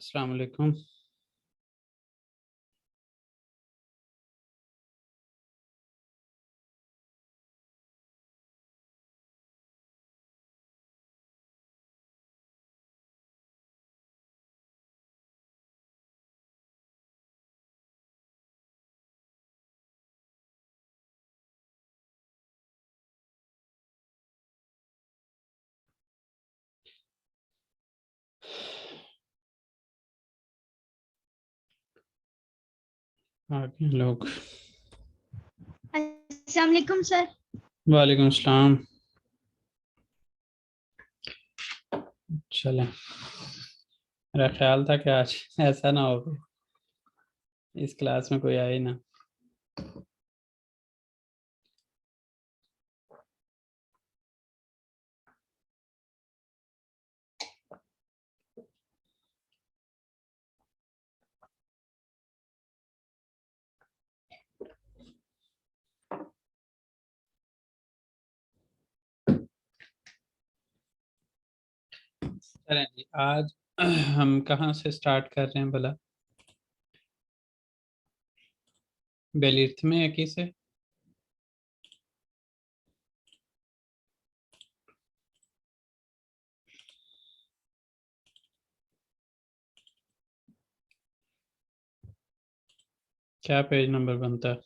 अस्सलाम वालेकुम। आगे लोग। अस्सलाम वालेकुम सर। वालेकुम अस्सलाम। चलें, मेरा ख्याल था कि आज ऐसा ना हो कि इस क्लास में कोई आए ना। चलें जी, आज हम कहाँ से स्टार्ट कर रहे हैं भला? बेलिर्थ में एक ही से। क्या पेज नंबर बनता है?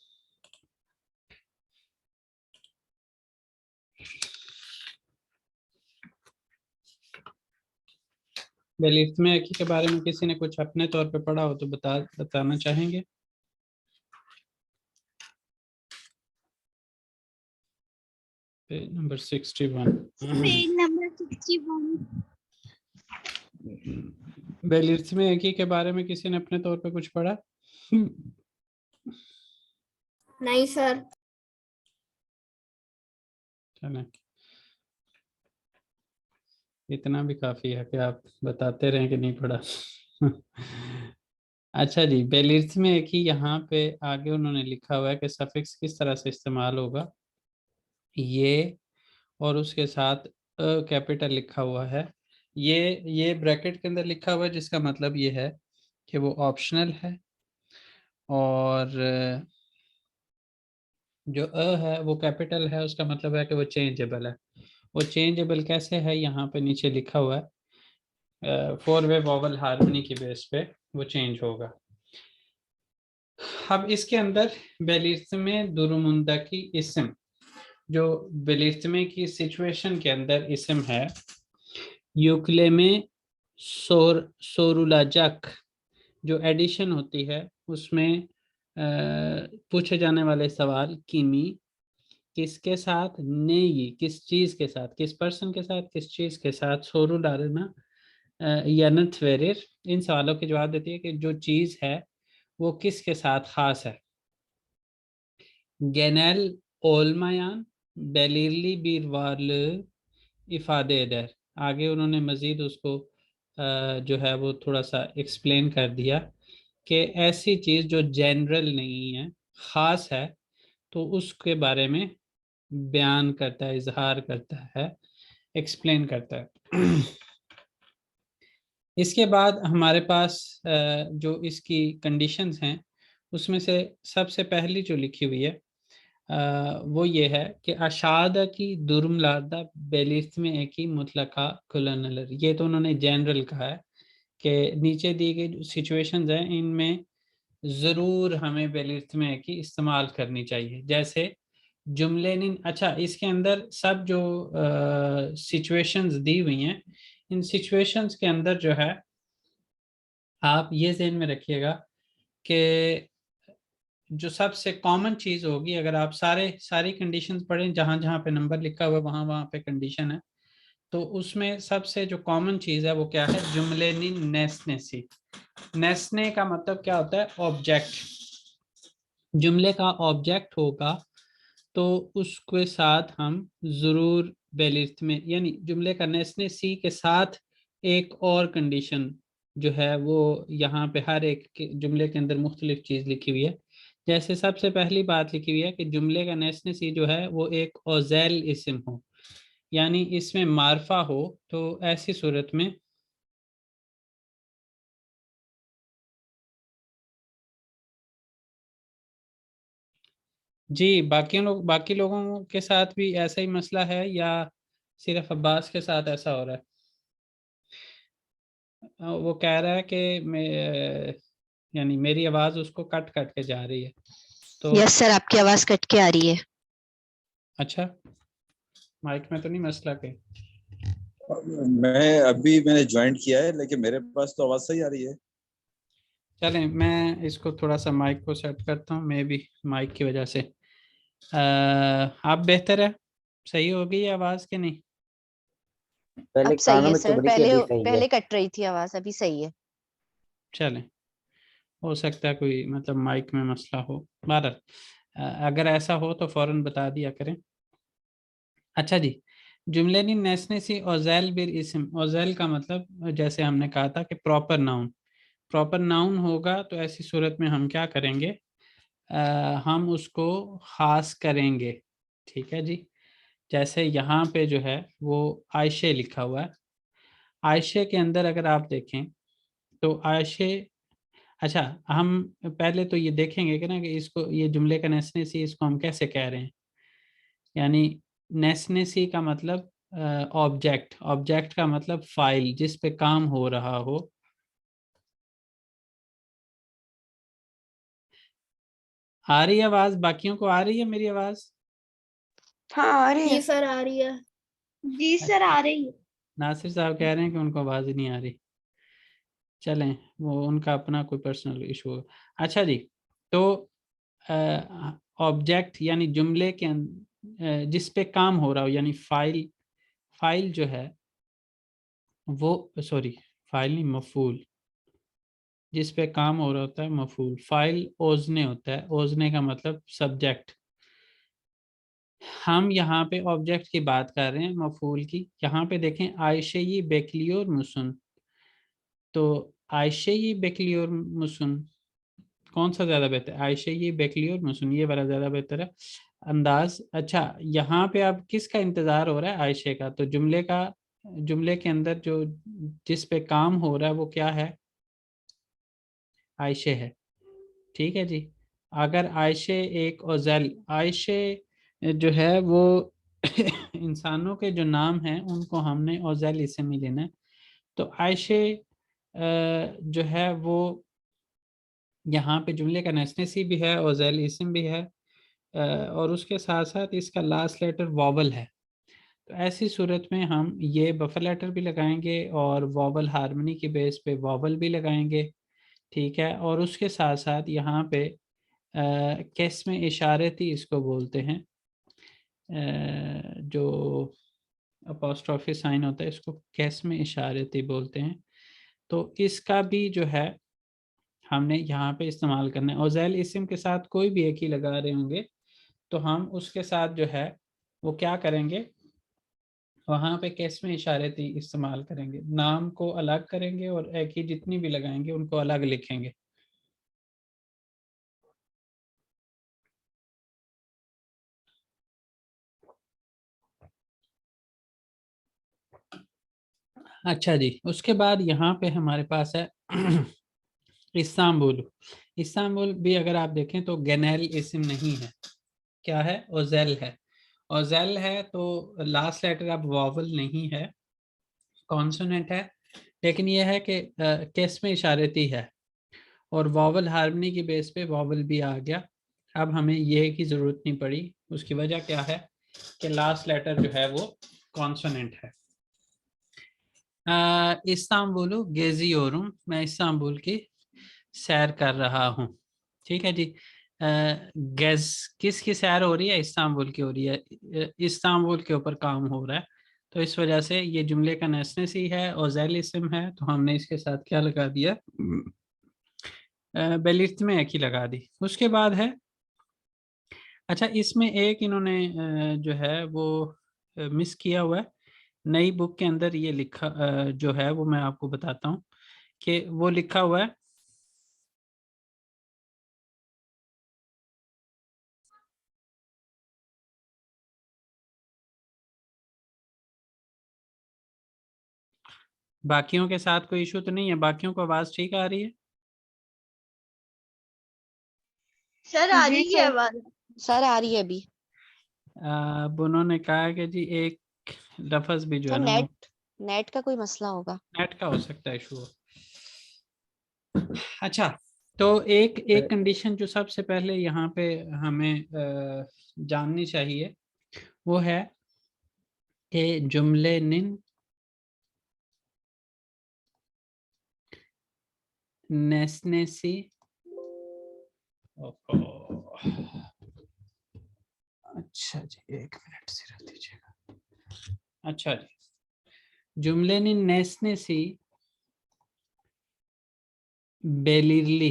बेलिर्थ में एक ही के बारे में किसी ने कुछ अपने तौर पे पढ़ा हो तो बताना चाहेंगे? Page number 61। Page number 61। बेलिर्थ में एक ही के बारे में किसी ने अपने तौर पे कुछ पढ़ा? नहीं सर। चलें, इतना भी काफी है कि आप बताते रहें कि नहीं पढ़ा। अच्छा जी, बेलिर्थ में एक ही यहाँ पे आगे उन्होंने लिखा हुआ है कि सफिक्स किस तरह से इस्तेमाल होगा। ये और उसके साथ कैपिटल लिखा हुआ है। ये ब्रैकेट के अंदर लिखा हुआ है, जिसका मतलब ये है कि वो ऑप्शनल है। और जो है वो कैपिटल है, उसका मतलब है कि वो चेंजेबल है। वो चेंजेबल कैसे है, यहाँ पे नीचे लिखा हुआ है। फोर वे वॉवल हार्मनी की बेस पे वो चेंज होगा। अब इसके अंदर बेलिस्मे दुरुमुंदा की इसम, जो बेलिस्मे की सिचुएशन के अंदर इसम है, यूक्ले में सोरुलाजक जो एडिशन होती है उसमें पूछे जाने वाले सवाल किमी किसके साथ, नेई किस चीज के साथ, किस पर्सन के साथ, किस चीज के साथ, सोरुलारना या नथवेरिर, इन सवालों के जवाब देती है कि जो चीज है वो किसके साथ खास है। गेनेल ओलमायान बेलिरली बीर वार्ल इफादे दर, आगे उन्होंने मजीद उसको जो है वो थोड़ा सा एक्सप्लेन कर दिया कि ऐसी चीज जो जनरल नहीं है, खास है, तो उसके बारे में बयान करता है, इजहार करता है, एक्सप्लेन करता है। इसके बाद हमारे पास जो इसकी कंडीशंस हैं उसमें से सबसे पहली जो लिखी हुई है वो ये है कि अशादा की दुर्मलादा बेलिस्त में एक ही मुतलका कुलनलर, ये तो उन्होंने जनरल कहा है कि नीचे दी गई जो सिचुएशंस हैं इनमें ज़रूर हमें बेलिस्त में एक ही इस्तेमाल करनी चाहिए। जैसे जुमले निन, अच्छा इसके अंदर सब जो सिचुएशंस दी हुई हैं, इन सिचुएशंस के अंदर जो है आप ये ज़हन में रखिएगा कि जो सबसे कॉमन चीज होगी, अगर आप सारी कंडीशंस पढ़ें, जहां जहां पे नंबर लिखा हुआ है वहां वहां पे कंडीशन है, तो उसमें सबसे जो कॉमन चीज है वो क्या है, जुमले नी नेसने सी। नेसने का मतलब क्या होता है, ऑब्जेक्ट। जुमले का ऑब्जेक्ट होगा तो उसके साथ हम जरूर बेलिफ्ट में, यानी जुमले का नेसने सी के साथ एक और कंडीशन जो है वो यहाँ पे हर एक जुमले के अंदर मुख्तलिफ चीज लिखी हुई है। जैसे सबसे पहली बात लिखी हुई है कि जुमले का नेसने सी जो है वो एक ओजैल इस्म हो, यानी इसमें मारफा हो, तो ऐसी सूरत में जी, बाकी लोगों के साथ भी ऐसा ही मसला है या सिर्फ अब्बास के साथ ऐसा हो रहा है? वो कह रहा है कि यानी मेरी आवाज उसको कट कट के जा रही है। तो यस सर, आपकी आवाज कट के आ रही है। अच्छा, माइक में तो नहीं मसला के? मैंने ज्वाइन किया है, लेकिन मेरे पास तो आवाज सही आ रही है। चलें, मैं इसको थोड़ा सा माइक को सेट करता हूँ, मैं भी माइक की वजह से। आप बेहतर है? सही हो गई है आवाज़ कि नहीं? पहले अब सही कानों है में सर, चुभ रही थी, अभी सही है। पहले कट रही थी आवाज, अभी सही है। चलें, हो सकता है कोई मतलब माइक में मसला हो। बहरहाल अगर ऐसा हो तो फ़ौरन बता दिया करें। अच्छा जी, जुमलेनी नेसनेसी औज़ैल बिर इस्म। औज़ैल का मतलब जैसे हमने कहा था कि प्रॉपर नाउन। प्रॉपर नाउन होगा तो ऐसी सूरत में हम क्या करेंगे? हम उसको ख़ास करेंगे। ठीक है जी। जैसे यहाँ पे जो है वो आयशे लिखा हुआ है। आयशे के अंदर अगर आप देखें तो आयशे, अच्छा हम पहले तो ये देखेंगे कि ना कि इसको, ये जुमले का नेसनेसी, इसको हम कैसे कह रहे हैं। यानी नेसनेसी का मतलब ऑब्जेक्ट, ऑब्जेक्ट का मतलब फाइल जिस पे काम हो रहा हो। आ रही है आवाज? बाकियों को आ रही है मेरी आवाज? हाँ आ रही जी है। सर आ रही है। जी सर आ रही है। नासिर साहब कह रहे हैं कि उनको आवाज ही नहीं आ रही। चलें, वो उनका अपना कोई पर्सनल इशू हो। अच्छा जी, तो ऑब्जेक्ट यानी जुमले के जिस पे काम हो रहा हो, यानी फाइल, फाइल जो है वो, सॉरी फाइल नहीं, मफूल, जिस पे काम हो रहा होता है मफूल। फाइल ओजने होता है, ओजने का मतलब सब्जेक्ट। हम यहाँ पे ऑब्जेक्ट की बात कर रहे हैं, मफूल की। यहाँ पे देखें, आयशेई बेकलियोर मुसुन। तो आयशेई बेकलियोर मुसुन कौन सा ज़्यादा बेहतर है? आयशेई बेकलियोर मुसुन, ये वाला ज़्यादा बेहतर है अंदाज। अच्छा, यहाँ पे अब किसका इंतज़ार हो रहा है? आयशे का। तो जुमले का, जुमले के अंदर जो जिस पे काम हो रहा है वो क्या है? आयशे है। ठीक है जी। अगर आयशे एक ओज़ल, आयशे जो है वो इंसानों के जो नाम हैं उनको हमने ओज़ल इसम ही लेना है। तो आयशे जो है वो यहाँ पे जुमले का नेसनेसी भी है, ओज़ल इसम भी है, और उसके साथ साथ इसका लास्ट लेटर वॉवल है। तो ऐसी सूरत में हम ये बफर लेटर भी लगाएंगे और वॉवल हार्मनी के बेस पे वॉवल भी लगाएंगे। ठीक है, और उसके साथ साथ यहाँ पे किस्म इशारती इसको बोलते हैं, जो अपॉस्ट्रोफी साइन होता है इसको किस्म इशारती बोलते हैं। तो इसका भी जो है हमने यहाँ पे इस्तेमाल करना है। और ज़ैल इस्म के साथ कोई भी एक ही लगा रहे होंगे तो हम उसके साथ जो है वो क्या करेंगे, वहाँ पे किस्म इशारती इस्तेमाल करेंगे। नाम को अलग करेंगे और एक ही जितनी भी लगाएंगे उनको अलग लिखेंगे। अच्छा जी, उसके बाद यहाँ पे हमारे पास है इस्तांबुल। इस्तांबुल भी अगर आप देखें तो गैनेल इस्म नहीं है, क्या है? ओजेल है। ओजेल है तो लास्ट लेटर अब वॉवल नहीं है, कॉन्सोनेंट है। लेकिन यह है कि केस में इशारती है और वॉवल हार्मनी की बेस पे वॉवल भी आ गया। अब हमें ये की ज़रूरत नहीं पड़ी। उसकी वजह क्या है कि लास्ट लेटर जो है वो कॉन्सोनेंट है। इस्तांबुल गेजियोरुम, मैं इस्तांबुल की सैर कर रहा हूँ। ठीक है जी। गैस किसकी सैर हो रही है? इस्तांबुल की हो रही है। इस्तांबुल के ऊपर काम हो रहा है, तो इस वजह से ये जुमले का नेसनेसी है और ज़ैल इस्म है, तो हमने इसके साथ क्या लगा दिया? बेलिफ्त में एक ही लगा दी। उसके बाद है, अच्छा इसमें एक इन्होंने जो है वो मिस किया हुआ है। नई बुक के अंदर ये लिखा जो है वो मैं आपको बताता हूँ कि वो लिखा हुआ है, बाकियों के साथ कोई इशू तो नहीं है? बाकियों को आवाज ठीक आ रही है? सर आ रही है आवाज। सर आ रही है अभी। अब उन्होंने कहा कि जी एक लफ्ज भी जो सर है ना वो नेट का कोई मसला होगा। नेट का हो सकता है इशू। अच्छा, तो एक कंडीशन जो सबसे पहले यहाँ पे हमें जाननी चाहिए वो है कि जुमले निन नेस्नेसी। अच्छा जी, एक मिनट से रख दीजिएगा। अच्छा जी, जुमले निन नेस्नेसी बेलिरली।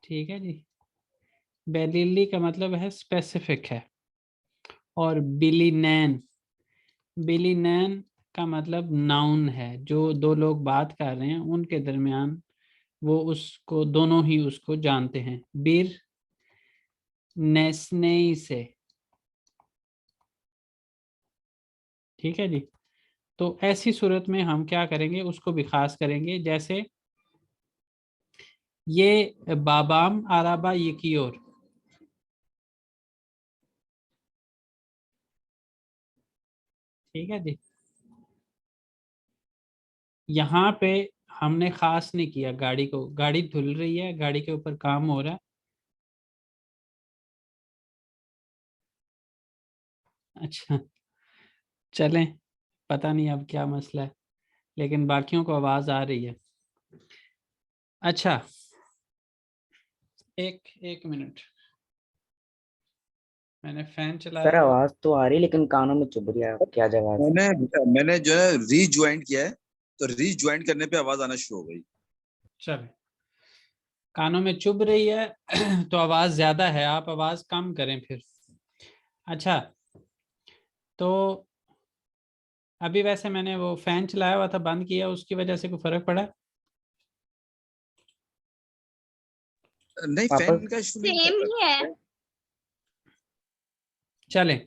ठीक है जी, बेलिरली का मतलब है स्पेसिफिक है। और बिलीनैन, बिलीनैन का मतलब नाउन है। जो दो लोग बात कर रहे हैं उनके दरमियान वो उसको दोनों ही उसको जानते हैं। बीर नेस्नेई से। ठीक है जी, तो ऐसी सूरत में हम क्या करेंगे, उसको भी खास करेंगे। जैसे ये बाबाम आराबा ये की ओर। ठीक है जी, यहाँ पे हमने खास नहीं किया गाड़ी को। गाड़ी धुल रही है, गाड़ी के ऊपर काम हो रहा है। अच्छा, चलें, पता नहीं अब क्या मसला है, लेकिन बाकियों को आवाज आ रही है। अच्छा, एक एक मिनट, मैंने फैन सर चलाया हुआ। आवाज तो आ रही लेकिन कानों में चुभ रही है, क्या जवाब? मैंने जो है रीज्वाइन किया है, तो रीज्वाइन करने पे आवाज आना शुरू हो गई। चले, कानों में चुभ रही है तो आवाज ज्यादा है, आप आवाज कम करें फिर। अच्छा, तो अभी वैसे मैंने वो फैन चलाया हुआ था, बंद किया, उसकी वजह से कोई फर्क पड़ा? नहीं, वापस। फैन का इशू नहीं सेम था। ही है। चलें,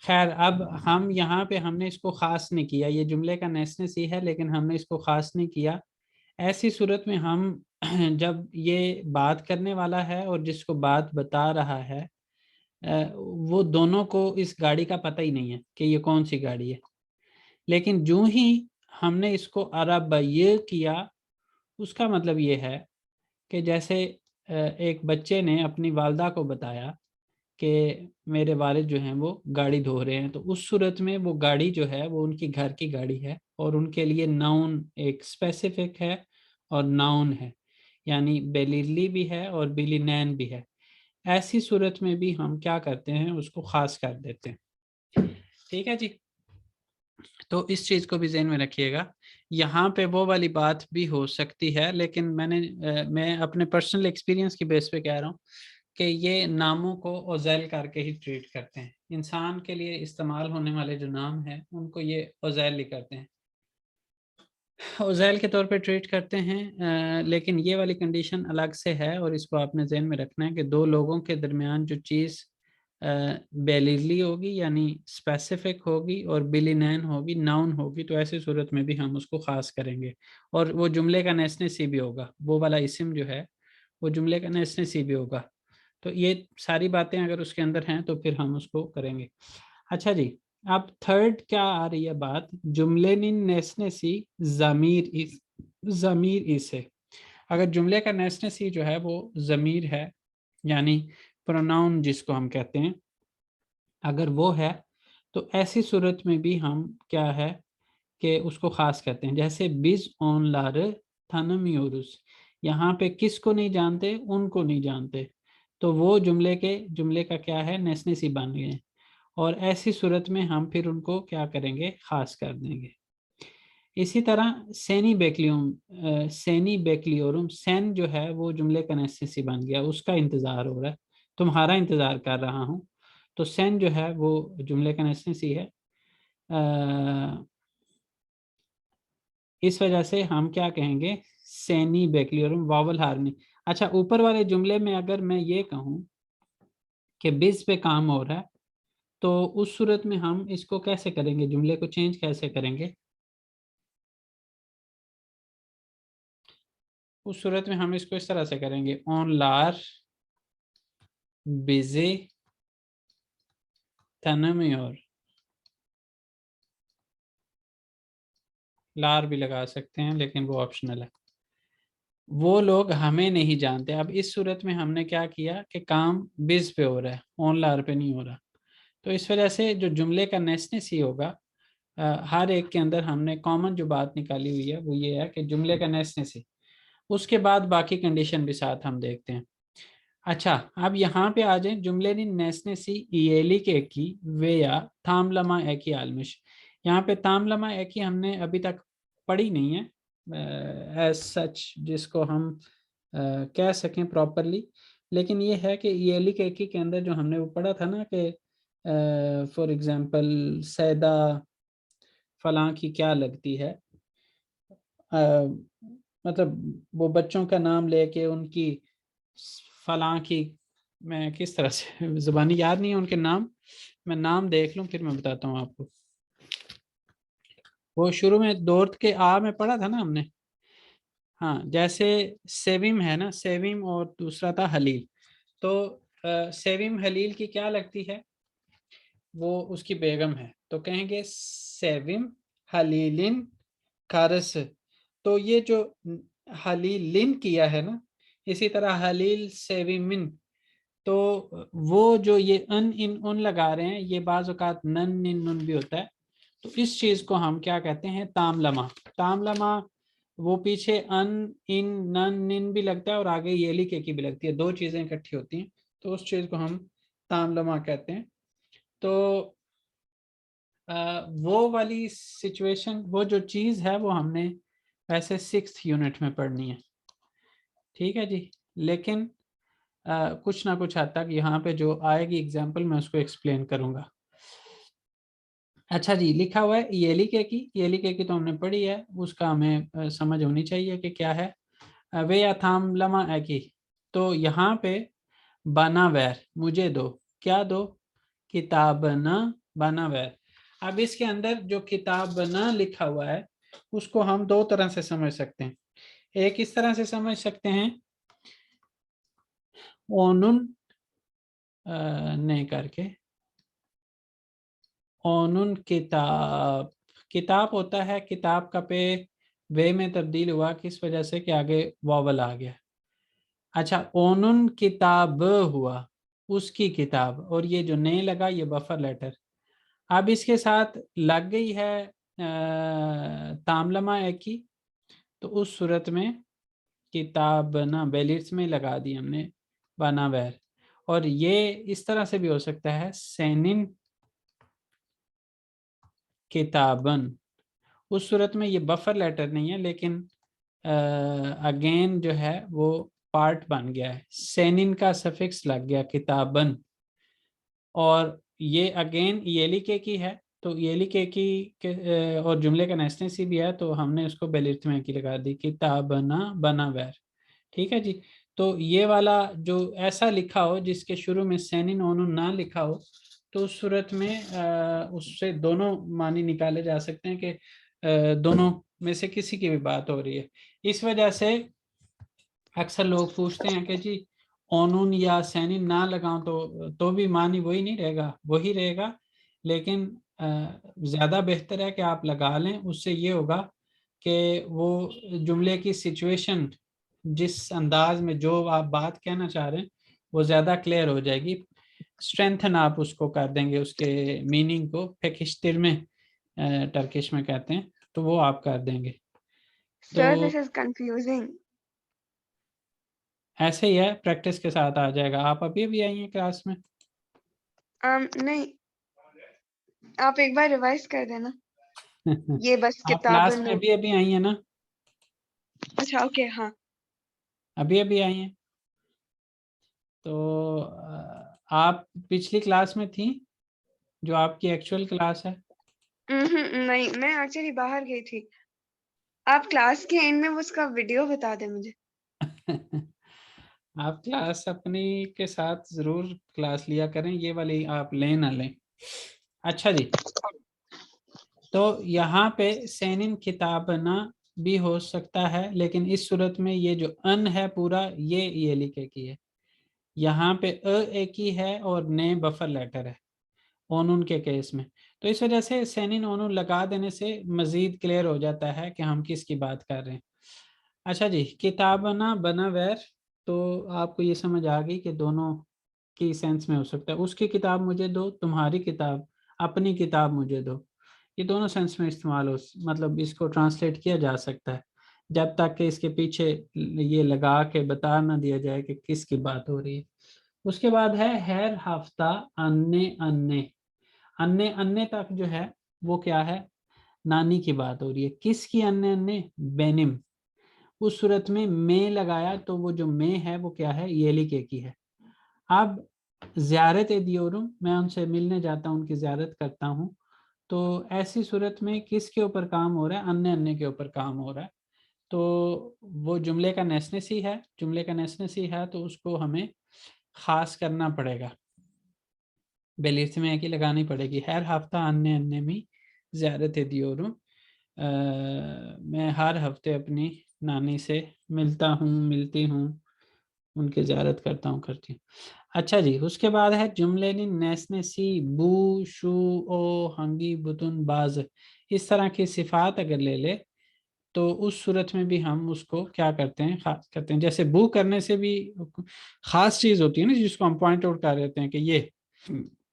खैर, अब हम यहाँ पे हमने इसको खास नहीं किया। ये जुमले का नेसनेस ही है लेकिन हमने इसको खास नहीं किया। ऐसी सूरत में हम जब ये बात करने वाला है और जिसको बात बता रहा है वो दोनों को इस गाड़ी का पता ही नहीं है कि ये कौन सी गाड़ी है। लेकिन जो ही हमने इसको अरब ये किया, उसका मतलब ये है कि जैसे एक बच्चे ने अपनी वालदा को बताया कि मेरे वालिद जो हैं वो गाड़ी धो रहे हैं, तो उस सूरत में वो गाड़ी जो है वो उनकी घर की गाड़ी है और उनके लिए नाउन एक स्पेसिफिक है और नाउन है, यानी बेलिली भी है और बिलीनैन भी है। ऐसी सूरत में भी हम क्या करते हैं, उसको खास कर देते हैं। ठीक है जी, तो इस चीज़ को भी ज़हन में रखिएगा। यहाँ पे वो वाली बात भी हो सकती है, लेकिन मैं अपने पर्सनल एक्सपीरियंस की बेस पे कह रहा हूँ कि ये नामों को ओज़ैल करके ही ट्रीट करते हैं। इंसान के लिए इस्तेमाल होने वाले जो नाम हैं उनको ये ओज़ैल ही करते हैं, ओज़ैल के तौर पे ट्रीट करते हैं। लेकिन ये वाली कंडीशन अलग से है और इसको आपने ज़हन में रखना है कि दो लोगों के दरमियान जो चीज़ बेलिली होगी यानी स्पेसिफिक होगी और बिलीनैन होगी, नाउन होगी, तो ऐसी सूरत में भी हम उसको ख़ास करेंगे। और वो जुमले का नेस्ने सी भी होगा, वो वाला इस्म जो है वो जुमले का नेस्ने सी भी होगा। तो ये सारी बातें अगर उसके अंदर हैं तो फिर हम उसको करेंगे। अच्छा जी, अब थर्ड क्या आ रही है बात, जुमले निन नेस्ने सी ज़मीर इसे। अगर जुमले का नेस्ने सी जो है वो ज़मीर है, यानी प्रोनाउन जिसको हम कहते हैं, अगर वो है तो ऐसी सूरत में भी हम क्या है कि उसको खास करते हैं। जैसे बिज ऑन लार थानमियोरुस, यहाँ पे किसको नहीं जानते, उनको नहीं जानते, तो वो जुमले का क्या है, नेस्नेसी बन गए। और ऐसी सूरत में हम फिर उनको क्या करेंगे, खास कर देंगे। इसी तरह सेनी बेक्लियम सेनी बेक्लियोरुम, सेन जो है वो जुमले का नेस्नेसी बन गया, उसका इंतजार हो रहा है, तुम्हारा इंतजार कर रहा हूँ, तो सेन जो है वो जुमले का नेस्नेसी है। इस वजह से हम क्या कहेंगे, सेनी बेक्लियोरम वावल हारनी। अच्छा, ऊपर वाले जुमले में अगर मैं ये कहूँ कि बिज पे काम हो रहा है, तो उस सूरत में हम इसको कैसे करेंगे, जुमले को चेंज कैसे करेंगे? उस सूरत में हम इसको इस तरह से करेंगे, ऑन लार बिज़ी तनमियोर, लार भी लगा सकते हैं लेकिन वो ऑप्शनल है। वो लोग हमें नहीं जानते। अब इस सूरत में हमने क्या किया कि काम बिज पे हो रहा है, ऑन लार पे नहीं हो रहा। तो इस वजह से जो जुमले का नेसनेस ही होगा, हर एक के अंदर हमने कॉमन जो बात निकाली हुई है वो ये है कि जुमले का नेसनेस ही, उसके बाद बाकी कंडीशन भी साथ हम देखते हैं। अच्छा, अब यहाँ पे आ जाए जुमले नी नेसनेसी इयली के की वे या तामलमा एकी आलमिश। यहाँ पे तामलमा एकी हमने अभी तक पढ़ी नहीं है एज सच, जिसको हम कह सकें प्रॉपरली। लेकिन ये है कि इयली के की के अंदर जो हमने वो पढ़ा था ना कि फॉर एग्जांपल सैदा फलां की क्या लगती है, मतलब वो बच्चों का नाम लेके उनकी फलां की, मैं किस तरह से ज़ुबानी याद नहीं है उनके नाम, मैं नाम देख लूं फिर मैं बताता हूँ आपको। वो शुरू में दौर्त के आ में पढ़ा था ना हमने। हाँ, जैसे सेविम है ना, सेविम और दूसरा था हलील। तो सेविम हलील की क्या लगती है, वो उसकी बेगम है, तो कहेंगे सेविम हलीलिन कारस। तो ये जो हलीलिन किया है ना, इसी तरह हलील सेविमिन, तो वो जो ये अन इन उन लगा रहे हैं, ये बाज़ औक़ात नन इन नुन भी होता है। तो इस चीज को हम क्या कहते हैं, तामलमा। तामलमा वो पीछे अन इन नन निन भी लगता है और आगे येली के की भी लगती है, दो चीजें इकट्ठी होती हैं, तो उस चीज को हम तामलमा कहते हैं। तो वो वाली सिचुएशन, वो जो चीज है वो हमने वैसे 6th यूनिट में पढ़नी है, ठीक है जी। लेकिन कुछ ना कुछ हद तक यहाँ पे जो आएगी एग्जाम्पल मैं उसको एक्सप्लेन करूंगा। अच्छा जी, लिखा हुआ है येलिके की तो हमने पढ़ी है, उसका हमें समझ होनी चाहिए कि क्या है। वे या थाम लमा एकी, तो यहाँ पे बना वैर, मुझे दो, क्या दो, किताब न बना वैर। अब इसके अंदर जो किताब न लिखा हुआ है उसको हम दो तरह से समझ सकते हैं। एक इस तरह से समझ सकते हैं, ओनुन नहीं करके, ओनुन किताब, किताब होता है, किताब का पे वे में तब्दील हुआ किस वजह से कि आगे वावल आ गया। अच्छा, ओनुन किताब हुआ, उसकी किताब, और ये जो ने लगा ये बफर लेटर। अब इसके साथ लग गई है तामलमा एक ही, तो उस सूरत में किताब ना बेलिट्स में लगा दी हमने बनावैर। और ये इस तरह से भी हो सकता है, सैनिन किताबन, उस सूरत में ये बफर लेटर नहीं है लेकिन अगेन जो है वो पार्ट बन गया है, सेनिन का सफिक्स लग गया किताबन, और ये अगेन येलिके की है, तो येलिके की और जुमले का नेस्नेसी भी है, तो हमने उसको बेलिर्थ में की लगा दी, किताबना बना वैर, ठीक है जी। तो ये वाला जो ऐसा लिखा हो जिसके शुरू में सेनिन ओनु ना लिखा हो, तो उस सूरत में उससे दोनों मानी निकाले जा सकते हैं कि दोनों में से किसी की भी बात हो रही है। इस वजह से अक्सर लोग पूछते हैं कि जी ओनून या सैनिन ना लगाऊं तो भी मानी वही नहीं रहेगा, वही रहेगा, लेकिन ज़्यादा बेहतर है कि आप लगा लें, उससे ये होगा कि वो जुमले की सिचुएशन, जिस अंदाज में जो आप बात कहना चाह रहे हैं वो ज़्यादा क्लियर हो जाएगी, स्ट्रेंथन आप उसको कर देंगे, उसके मीनिंग को फेकिश्तिर में टर्किश में कहते हैं, तो वो आप कर देंगे। Sir, तो this is confusing. ऐसे ही है, प्रैक्टिस के साथ आ जाएगा। आप अभी भी आई हैं क्लास में? नहीं, आप एक बार रिवाइज कर देना। ये बस आप क्लास किताब में अभी अभी आई हैं ना? अच्छा, ओके, हाँ। अभी अभी आई हैं, तो आप पिछली क्लास में थी जो आपकी एक्चुअल क्लास है? नहीं, मैं एक्चुअली बाहर गई थी। आप क्लास के एंड में उसका वीडियो बता दें मुझे। आप क्लास अपनी के साथ जरूर क्लास लिया करें, ये वाली आप लें ना लें। अच्छा जी, तो यहाँ पे सैनिन किताबना भी हो सकता है, लेकिन इस सूरत में ये जो अन है पूरा ये लिखे की है, यहाँ पे एक ही है और ने बफर लेटर है ओनुन के केस में। तो इस वजह से सेनिन ओनुन लगा देने से मजीद क्लियर हो जाता है कि हम किसकी बात कर रहे हैं। अच्छा जी, किताबना बना वैर, तो आपको ये समझ आ गई कि दोनों की सेंस में हो सकता है। उसकी किताब मुझे दो, तुम्हारी किताब, अपनी किताब मुझे दो, ये दोनों सेंस में इस्तेमाल हो, मतलब इसको ट्रांसलेट किया जा सकता है, जब तक कि इसके पीछे ये लगा के बता ना दिया जाए कि किसकी बात हो रही है। उसके बाद है हर हफ्ता अन्य अन्य, अन्य अन्य तक जो है वो क्या है, नानी की बात हो रही है। किसकी अन्य अन्य, बेनिम। उस सूरत में मैं लगाया तो वो जो मैं है वो क्या है, येलिके की है। अब ज़ियारत दियोरुम, मैं उनसे मिलने जाता हूँ, उनकी ज़ियारत करता हूँ, तो ऐसी सूरत में किसके ऊपर काम हो रहा है, अन्य अन्य के ऊपर काम हो रहा है। तो वो जुमले का नेसनेसी है, जुमले का नेसनेसी है तो उसको हमें खास करना पड़ेगा, बेलिस में एक ही लगानी पड़ेगी। हर हफ्ता अन्य अन्य में ज़ियारत दियोरुम, मैं हर हफ्ते अपनी नानी से मिलता हूँ, मिलती हूँ, उनकी ज़ियारत करता हूँ, करती हूँ। अच्छा जी, उसके बाद है जुमले नेसनेसी बू शू ओ हंगी बुतुन बाज, इस तरह की सिफात अगर ले ले तो उस सूरत में भी हम उसको क्या करते हैं, खास करते हैं। जैसे बू करने से भी खास चीज़ होती है ना जिसको हम पॉइंट आउट कर देते हैं कि ये,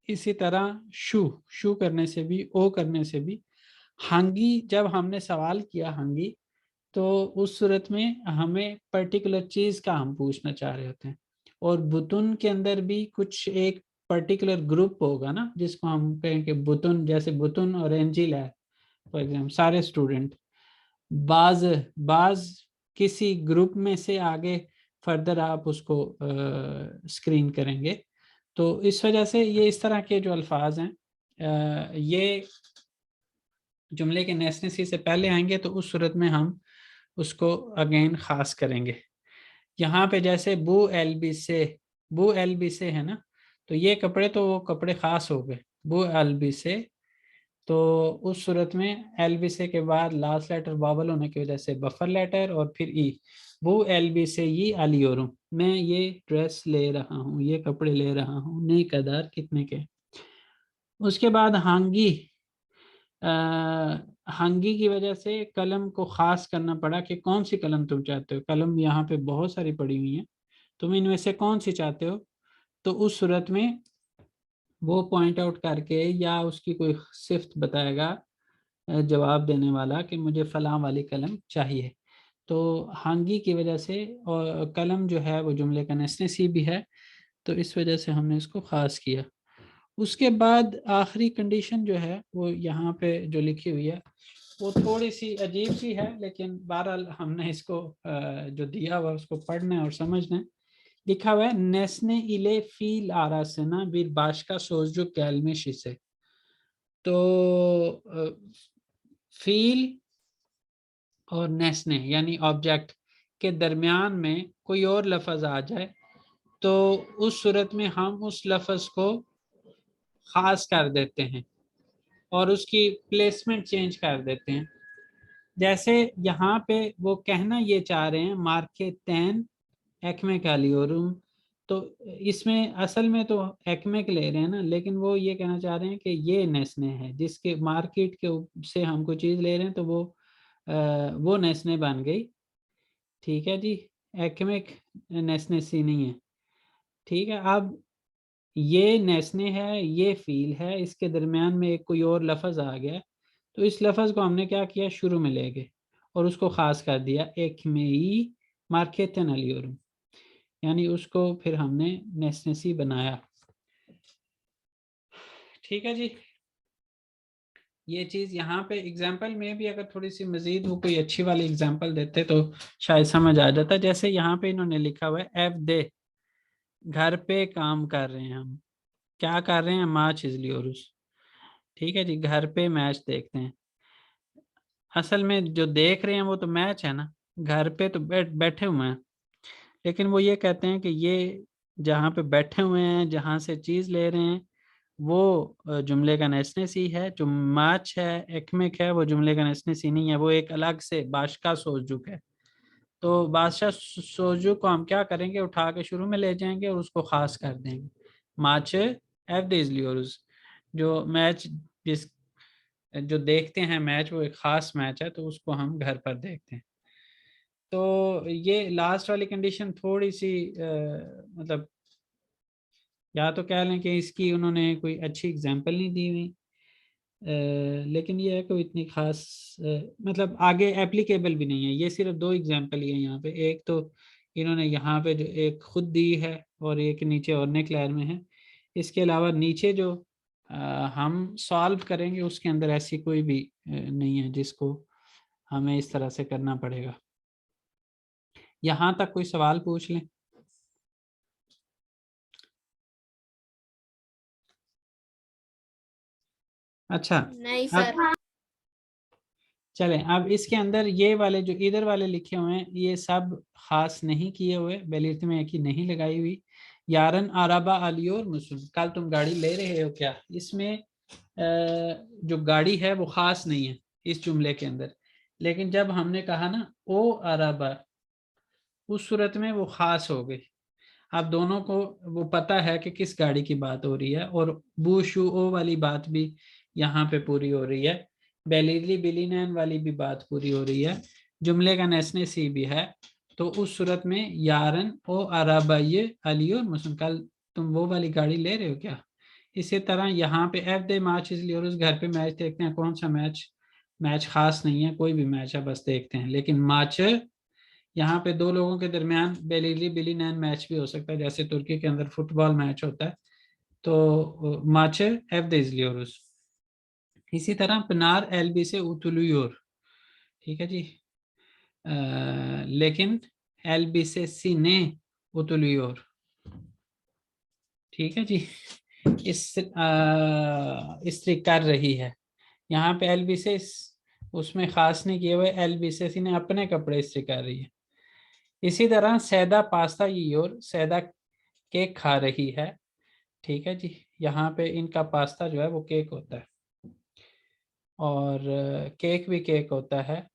इसी तरह शू, शू करने से भी, ओ करने से भी। हंगी, जब हमने सवाल किया हंगी, तो उस सूरत में हमें पर्टिकुलर चीज़ का हम पूछना चाह रहे होते हैं। और बुतुन के अंदर भी कुछ एक पर्टिकुलर ग्रुप होगा ना जिसको हम कहें कि बुतुन, जैसे बुतुन और एंजिल है फॉर एग्जाम्पल, सारे स्टूडेंट। बाज, बाज किसी ग्रुप में से आगे फर्दर आप उसको स्क्रीन करेंगे। तो इस वजह से ये इस तरह के जो अल्फाज हैं ये जुमले के नेसनेसी से पहले आएंगे, तो उस सूरत में हम उसको अगेन खास करेंगे। यहाँ पे जैसे बू एलबी से, बू एलबी से है ना, तो ये कपड़े तो वो कपड़े खास हो गए बू एलबी से। तो उस सूरत में एलबी से के बाद लास्ट लेटर वावल होने की वजह से बफर लेटर और फिर ई, बू एलबी से ये अलियोरुम, मैं ये ड्रेस ले रहा हूँ, ये कपड़े ले रहा हूँ, नई कदर कितने के। उसके बाद हांगी, हंगी की वजह से कलम को खास करना पड़ा कि कौन सी कलम तुम चाहते हो। कलम यहाँ पे बहुत सारी पड़ी हुई हैं, तुम इनमें से कौन सी चाहते हो। तो उस सूरत में वो पॉइंट आउट करके या उसकी कोई सिफ्त बताएगा जवाब देने वाला कि मुझे फलां वाली कलम चाहिए। तो हंगी की वजह से, और कलम जो है वो जुमले का नेसनेसी भी है, तो इस वजह से हमने इसको ख़ास किया। उसके बाद आखिरी कंडीशन जो है वो यहाँ पे जो लिखी हुई है वो थोड़ी सी अजीब सी है, लेकिन बहरहाल हमने इसको जो दिया हुआ उसको पढ़ना है और समझना है। लिखा हुआ है नेस्ने इले फील आरासना बीर बाशका सोजो कैलमेश से। तो फील और नेस्ने यानी ऑब्जेक्ट के दरमियान में कोई और लफ्ज आ जाए तो उस सूरत में हम उस लफ्ज को खास कर देते हैं और उसकी प्लेसमेंट चेंज कर देते हैं। जैसे यहाँ पे वो कहना ये चाह रहे हैं मार्के तैन एक्मे कैलियोरुम, तो इसमें असल में तो एक्मेक ले रहे हैं ना, लेकिन वो ये कहना चाह रहे हैं कि ये नेस्ने है जिसके मार्केट के से हम कोई चीज़ ले रहे हैं, तो वो नेस्ने बन गई। ठीक है जी, एक्मेक नेस्ने सी नहीं है। ठीक है, अब ये नेस्ने है, ये फील है, इसके दरमियान में एक कोई और लफ्ज़ आ गया, तो इस लफ्ज़ को हमने क्या किया, शुरू में ले गए और उसको ख़ास कर दिया एक में ही मार्केतन अलियोरुम, यानी उसको फिर हमने नेसनेसी बनाया। ठीक है जी, ये चीज़ यहाँ पे एग्जाम्पल में भी अगर थोड़ी सी मज़ीद वो कोई अच्छी वाली एग्जाम्पल देते तो शायद समझ आ जाता। जैसे यहाँ पे इन्होंने लिखा हुआ है एफ दे, घर पे काम कर रहे हैं हम, क्या कर रहे हैं, माच इजलियोरुस। ठीक है जी, घर पे मैच देखते हैं। असल में जो देख रहे हैं वो तो मैच है ना, घर पे तो बैठे हुए हैं, लेकिन वो ये कहते हैं कि ये जहाँ पे बैठे हुए हैं, जहाँ से चीज़ ले रहे हैं, वो जुमले का नेसनेसी है। जो मैच है, एकमिक है, वो जुमले का नेसनेसी नहीं है, वो एक अलग से बाशका सोचजुक है। तो बादशाह सोजू को हम क्या करेंगे, उठा के शुरू में ले जाएंगे और उसको खास कर देंगे। माचे एफ इजलियोर्स, जो मैच जिस जो देखते हैं मैच वो एक खास मैच है, तो उसको हम घर पर देखते हैं। तो ये लास्ट वाली कंडीशन थोड़ी सी मतलब या तो कह लें कि इसकी उन्होंने कोई अच्छी एग्जांपल नहीं दी हुई, लेकिन ये है कोई इतनी खास मतलब आगे एप्लीकेबल भी नहीं है। ये सिर्फ दो एग्जांपल ही है यहाँ पे, एक तो इन्होंने यहाँ पे जो एक खुद दी है और एक नीचे और नेकलेयर में है। इसके अलावा नीचे जो हम सॉल्व करेंगे उसके अंदर ऐसी कोई भी नहीं है जिसको हमें इस तरह से करना पड़ेगा। यहाँ तक कोई सवाल पूछ लें। अच्छा नहीं सर। चलें, अब इसके अंदर ये वाले जो इधर वाले लिखे हुए हैं ये सब खास नहीं किए हुए, बेलिर्थ में की नहीं लगाई हुई। यारन आराबा अली और मुस्लिम, कल तुम गाड़ी ले रहे हो क्या, इसमें जो गाड़ी है वो खास नहीं है इस जुमले के अंदर। लेकिन जब हमने कहा ना ओ अराबा, उस सूरत में वो खास हो गई। आप दोनों को वो पता है कि किस गाड़ी की बात हो रही है, और बू शू ओ वाली बात भी यहाँ पे पूरी हो रही है, बेलिली बिलीनैन वाली भी बात पूरी हो रही है, जुमले का नेस्ने सी भी है। तो उस सूरत में यारन ओ अराबा ये अली और मुस्लिम, कल तुम वो वाली गाड़ी ले रहे हो क्या। इसी तरह यहाँ पे एफ दे मैच इसलिए, और उस घर पे मैच देखते हैं, कौन सा मैच, मैच खास नहीं है, कोई भी मैच है बस देखते हैं। लेकिन मैच यहाँ पे दो लोगों के दरमियान बेलिली बिलीनैन मैच भी हो सकता है, जैसे तुर्की के अंदर फुटबॉल मैच होता है। तो माचे एफ दे इजलियोरुस। इसी तरह पनार एलबी से उतुलुयोर, ठीक है जी, लेकिन एलबी से सीने उतुलुयोर, ठीक है जी। स्त्री कर रही है, यहाँ पे एलबी से उसमें खास नहीं किए हुए, एलबी से सीने अपने कपड़े इस्त्री कर रही है। इसी तरह सैदा पास्ता योर, सैदा केक खा रही है, ठीक है जी। यहाँ पे इनका पास्ता जो है वो केक होता है, और केक भी केक होता है,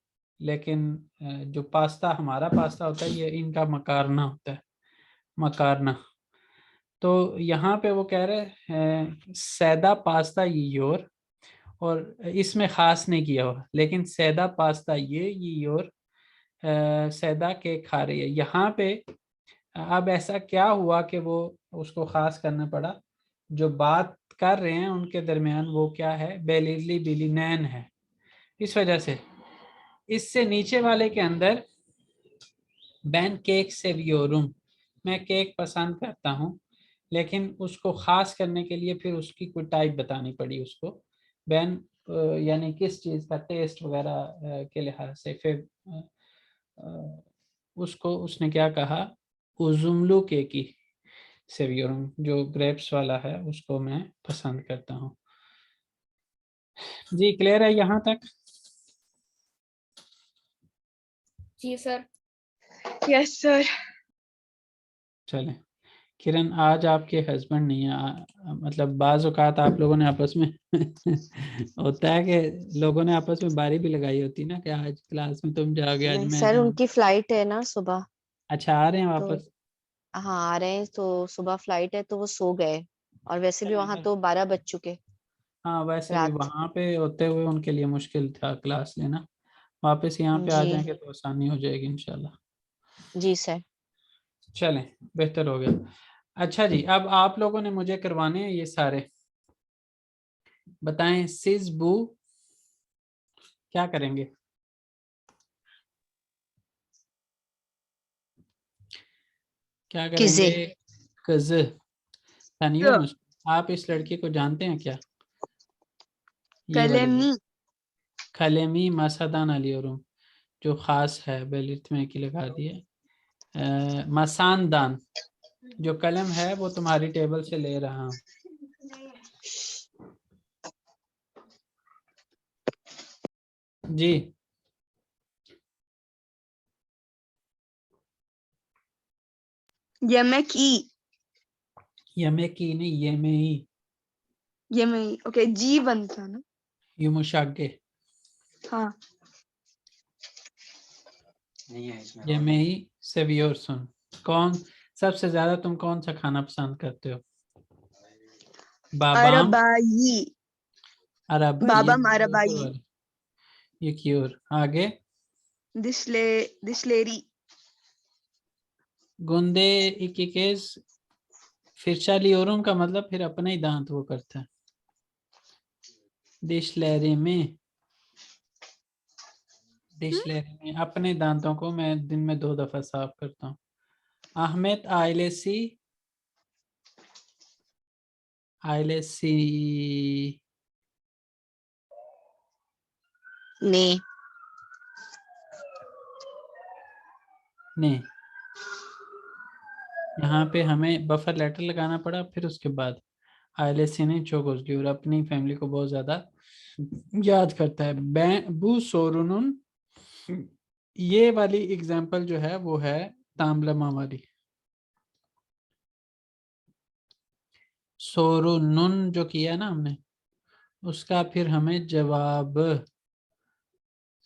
लेकिन जो पास्ता हमारा पास्ता होता है ये इनका मकारना होता है, मकारना। तो यहाँ पे वो कह रहे हैं सैदा पास्ता योर, और इसमें खास नहीं किया हुआ, लेकिन सैदा पास्ता ये योर, सैदा केक खा रही है। यहाँ पे अब ऐसा क्या हुआ कि वो उसको खास करना पड़ा, जो बात कर रहे हैं उनके दरमियान वो क्या है, बेलिली बिलीनैन है। इस वजह से इससे नीचे वाले के अंदर बैन केक से वियोरुम, मैं केक पसंद करता हूँ, लेकिन उसको खास करने के लिए फिर उसकी कोई टाइप बतानी पड़ी उसको। बैन यानी किस चीज़ का, टेस्ट वगैरह के लिहाज से, फिर उसको उसने क्या कहा, उजुमलू केकी सेवियोरम, जो ग्रेप्स वाला है उसको मैं पसंद करता हूँ। जी क्लियर है यहाँ तक। जी सर। Yes sir. चलें, किरण आज आपके हस्बैंड नहीं है, मतलब बाज़ औक़ात आप लोगों ने आपस में होता है कि लोगों ने आपस में बारी भी लगाई होती ना कि आज क्लास में तुम जाओगे, आज नहीं मैं सर, जाऊँ। उनकी फ्लाइट है ना सुबह, अच्छा आ रहे हैं तो वापस। हाँ आ रहे हैं, तो सुबह फ्लाइट है तो वो सो गए, और वैसे भी वहां चलें, तो 12 बज चुके हाँ वैसे भी रात। वहाँ पे होते हुए उनके लिए मुश्किल था क्लास लेना, वापस यहाँ पे आ जी जाएंगे तो आसानी हो जाएगी इंशाल्लाह। जी सर। चलें, बेहतर हो गया। अच्छा जी, अब आप लोगों ने मुझे करवाने हैं ये सारे, बताएं सिज बू क्या करेंगे। क्या किजे। करेंगे, कज तानियोर आप इस लड़की को जानते हैं क्या, ये वाली कलेमी। खलेमी मसादान अलियोरुम, जो खास है बेलिथ में की लगा दिए। मसानदान, जो कलम है वो तुम्हारी टेबल से ले रहा हूँ। जी यमेक ई। यमे की नहीं, ये में ही, ये में ओके जी बनता ना। युमुशागे। हाँ ये मैं ही सेवियोरसन। कौन सबसे ज्यादा तुम कौन सा खाना पसंद करते हो? बाबाम, अरबाई, अरब, बाबाम ये ऊपर अरबाई, वाले, ये क्योर। आगे दिशलेरी, गुंदे इकिकेस फिरचा लियोरम का मतलब फिर अपने ही दांत वो करता है। डिशलेरी में, डिशलेरी में अपने दांतों को मैं दिन में 2 दफा साफ करता हूँ। अहमद आइलेसी, आइलेसी ने ने, यहाँ पे हमें बफर लेटर लगाना पड़ा, फिर उसके बाद आइलेसी ने चोगोसगी, और अपनी फैमिली को बहुत ज्यादा याद करता है। बू सोरुनुन, ये वाली एग्जांपल जो है वो है ताम्लमा वाली। सोरुनुन जो किया ना हमने, उसका फिर हमें जवाब,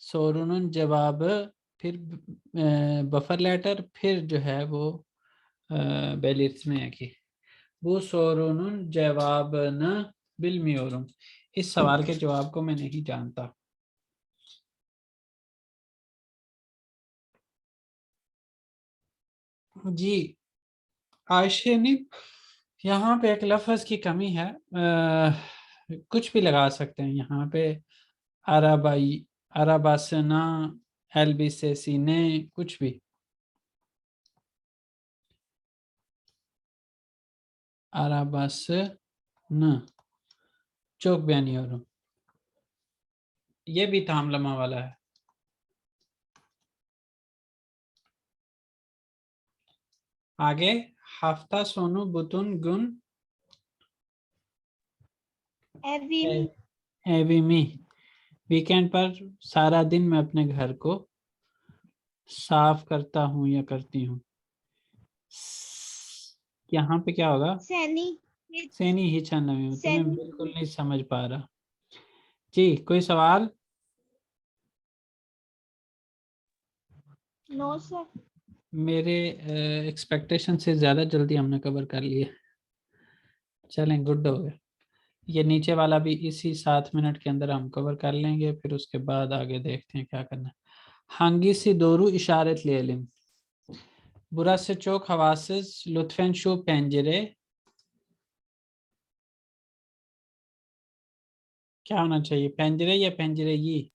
सोरुनुन जवाब, फिर बफर लेटर, फिर जो है वो बेलिर्स में है कि वो सोरुनुन जवाब न बिलमियोरुम। इस सवाल के जवाब को मैं नहीं जानता। जी आयशे ने, यहाँ पे एक लफ्ज की कमी है, कुछ भी लगा सकते हैं यहाँ पे। अरबाई, अरबासना, एलबिसेसिने, कुछ भी। अरबास न चौक बयानी, ये भी तामलमा वाला है। आगे हफ्ता सोनू बुतुन गुन एविमी, वीकेंड पर सारा दिन मैं अपने घर को साफ करता हूँ या करती हूँ। यहाँ पे क्या होगा? सेनी ही छानवी में, तुम्हें बिल्कुल नहीं समझ पा रहा। जी कोई सवाल? No sir. मेरे एक्सपेक्टेशन से ज्यादा जल्दी हमने कवर कर लिया। चलें, गुड हो गया। ये नीचे वाला भी इसी 7 मिनट के अंदर हम कवर कर लेंगे, फिर उसके बाद आगे देखते हैं क्या करना है। हांगी सी दोरू इशारत लेलिम, बुरा से चौक हवासिस लुत्फेन शो पेंजरे, क्या होना चाहिए? पेंजरे या पेंजरे ये?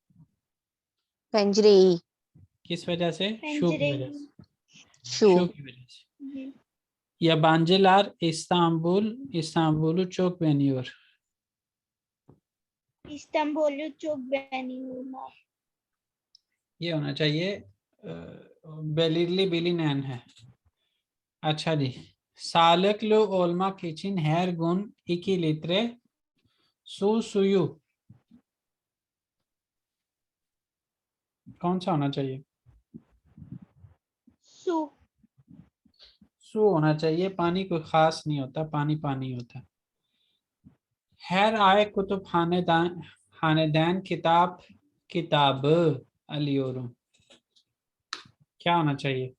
पेंजरे, किस वजह से? शो की वजह से, शू, शो की वजह से। या बांजेलार इस्तांबुल, इस्तांबुल चौक बेनियोर, इस्तांबुल चौक बेनियोर, ये होना चाहिए बेलिरली बिली नैन है। अच्छा जी, सालक लो ओल्मा किचिन हेर गुन इकी लित्रे सु सुयु, कौन सा होना चाहिए? सु, सु होना चाहिए। पानी कोई खास नहीं होता, पानी पानी होता है। हैर आए कुतुब खानेदान, खानेदान किताब, किताब अलियोरुम, क्या होना चाहिए?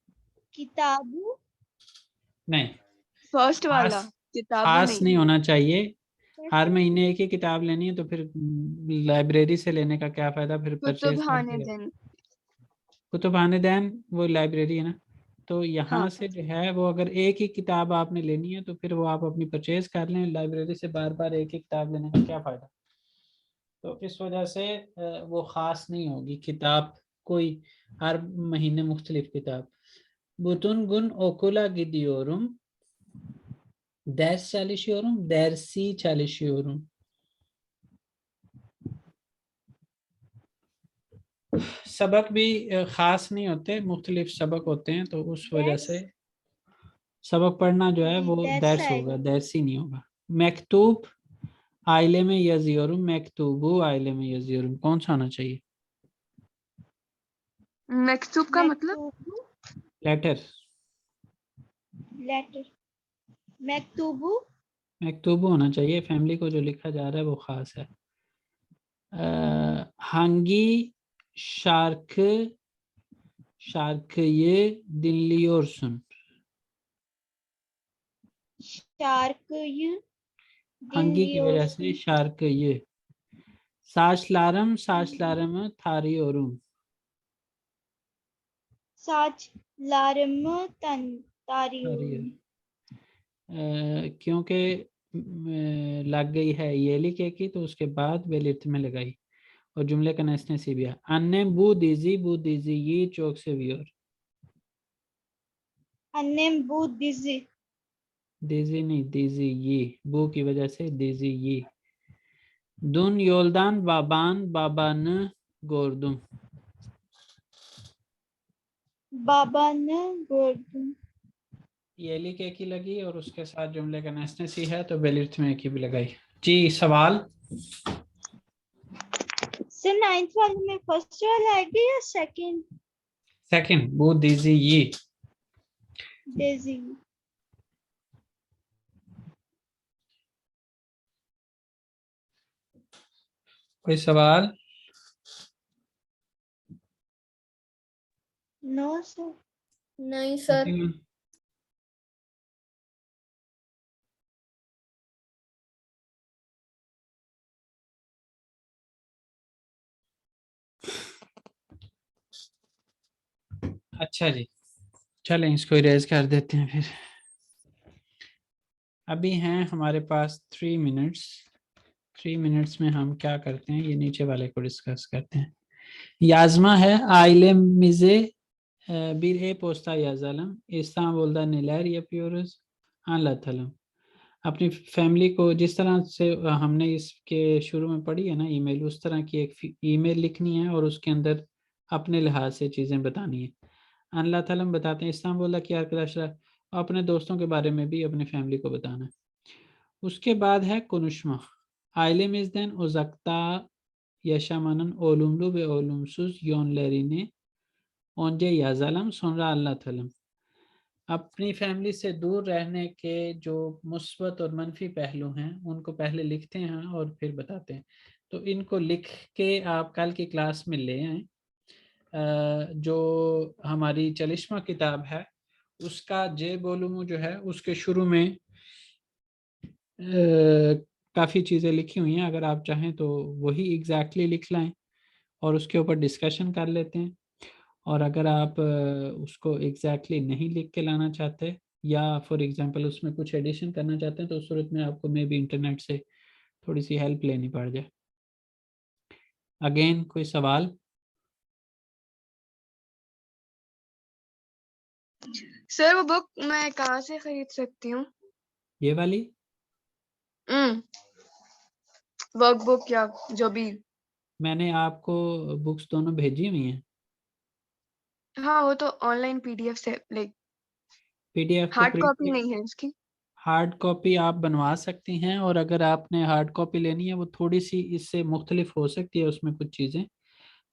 किताबु, नहीं, फर्स्ट वाला खास, किताबु खास नहीं नहीं। होना चाहिए। हर महीने एक ही किताब लेनी है तो फिर लाइब्रेरी से लेने का क्या फायदा, फिर कुतुब परचेज करते रहो। खानेदान, कुतुब खानेदान वो लाइब्रेरी है ना, तो यहाँ हाँ से जो है वो अगर एक ही किताब आपने लेनी है तो फिर वो आप अपनी परचेज कर लें। लाइब्रेरी से बार बार एक ही किताब लेने का क्या फायदा? तो इस वजह से वो ख़ास नहीं होगी किताब, कोई हर महीने मुख्तलिफ किताब। बुतुन गुन ओकुला गिदियोरुम दर्स चालिशियोरुम दर्सी चालिशियोरुम, सबक भी ख़ास नहीं होते, मुख्तलिफ सबक होते हैं, तो उस वजह से सबक पढ़ना जो है वो दर्स होगा, दर्सी नहीं होगा। मकतूब आइले में यजियोरुम, मकतूबू आइले में यजियोरुम, कौन सा होना चाहिए? मकतूब का मतलब लेटर, लेटर, मकतूबु, मकतूबू होना चाहिए। फैमिली को जो लिखा जा रहा है वो ख़ास है। हांगी shark şarkıyı dinliyorsun? şarkıyı Hangi ki वजह से dinliyorsun. şarkıyı? Saçlarımı tarıyorum. Saçlarımı tarıyorum. tarıyorum. क्योंकि लग गई है ये लिखे की तो उसके बाद वेलिट में लगाई और जुमले का नेस्ने सी भी अन्ने बू दीजी ये चौक से व्यूअर Annem bu dizi. दीजी नहीं दीजी ये बू की वजह से दीजी ये Dün yoldan babanı gördüm. Babanı gördüm. ये लिखे की लगी और उसके साथ जुमले का नेस्ने सी है तो वेलिट में की भी लगाई जी सवाल सर 9th वाले में फर्स्ट वाला है या सेकंड? सेकंड वो दीजी ये दिजी. कोई सवाल नो सर. नहीं सर. अच्छा जी चलें इसको इरेज कर देते हैं फिर अभी हैं हमारे पास 3 मिनट्स 3 मिनट्स में हम क्या करते हैं ये नीचे वाले को डिस्कस करते हैं याजमा है ailemize bir e-posta yazalım İstanbul'da neler yapıyoruz anlatalım अपनी फैमिली को जिस तरह से हमने इसके शुरू में पढ़ी है ना ईमेल उस तरह की एक ईमेल लिखनी है और उसके अंदर अपने लिहाज से चीज़ें बतानी है अल्लाह ताला बताते हैं इस्तांबुल की arkadaşlar अपने दोस्तों के बारे में भी अपनी फैमिली को बताना है उसके बाद है konuşma ailemizden uzakta yaşamanın olumlu ve olumsuz yönlerini önce yazalım sonra anlatalım अपनी फैमिली से दूर रहने के जो मुस्बत और मनफी पहलू हैं उनको पहले लिखते हैं और फिर बताते हैं तो इनको लिख के आप कल की क्लास में ले आएं जो हमारी चलिश्मा किताब है उसका जे वॉल्यूम जो है उसके शुरू में काफ़ी चीज़ें लिखी हुई हैं अगर आप चाहें तो वही एग्जैक्टली लिख लाएं और उसके ऊपर डिस्कशन कर लेते हैं और अगर आप उसको एग्जैक्टली नहीं लिख के लाना चाहते या फॉर एग्जांपल उसमें कुछ एडिशन करना चाहते हैं तो उस सूरत में आपको मे भी इंटरनेट से थोड़ी सी हेल्प लेनी पड़ जाए अगेन कोई सवाल सर वो बुक मैं कहाँ से खरीद सकती हूँ? ये वाली वर्कबुक या जो भी. मैंने आपको बुक्स दोनों भेजी हुई हैं हाँ वो तो ऑनलाइन पीडीएफ से लाइक पीडीएफ को हार्ड कॉपी प्रिंट नहीं है इसकी. हार्ड कॉपी आप बनवा सकती हैं और अगर आपने हार्ड कॉपी लेनी है वो थोड़ी सी इससे मुख्तलिफ हो सकती है उसमें कुछ चीज़ें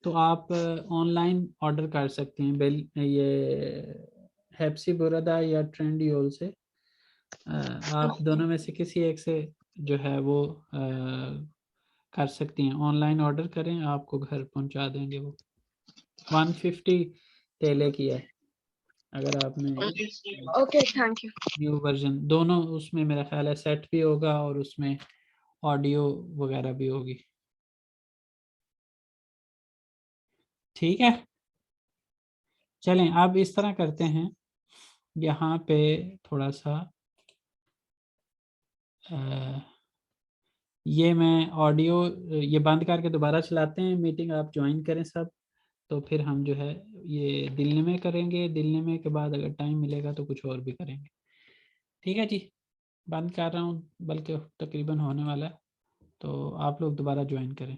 तो आप ऑनलाइन ऑर्डर कर सकती हैं ये हैप्सी बुरादा या ट्रेंडियोल से आप दोनों में से किसी एक से जो है वो कर सकती हैं ऑनलाइन ऑर्डर करें आपको घर पहुंचा देंगे वो 150 तेले की है अगर आपने okay thank you. New version दोनों उसमें मेरा ख्याल है सेट भी होगा और उसमें ऑडियो वगैरह भी होगी ठीक है चलें अब इस तरह करते हैं यहाँ पे थोड़ा सा ये मैं ऑडियो ये बंद करके दोबारा चलाते हैं मीटिंग आप ज्वाइन करें सब तो फिर हम जो है ये दिल्ली में करेंगे दिल्ली में के बाद अगर टाइम मिलेगा तो कुछ और भी करेंगे ठीक है जी बंद कर रहा हूँ बल्कि तकरीबन होने वाला है तो आप लोग दोबारा ज्वाइन करें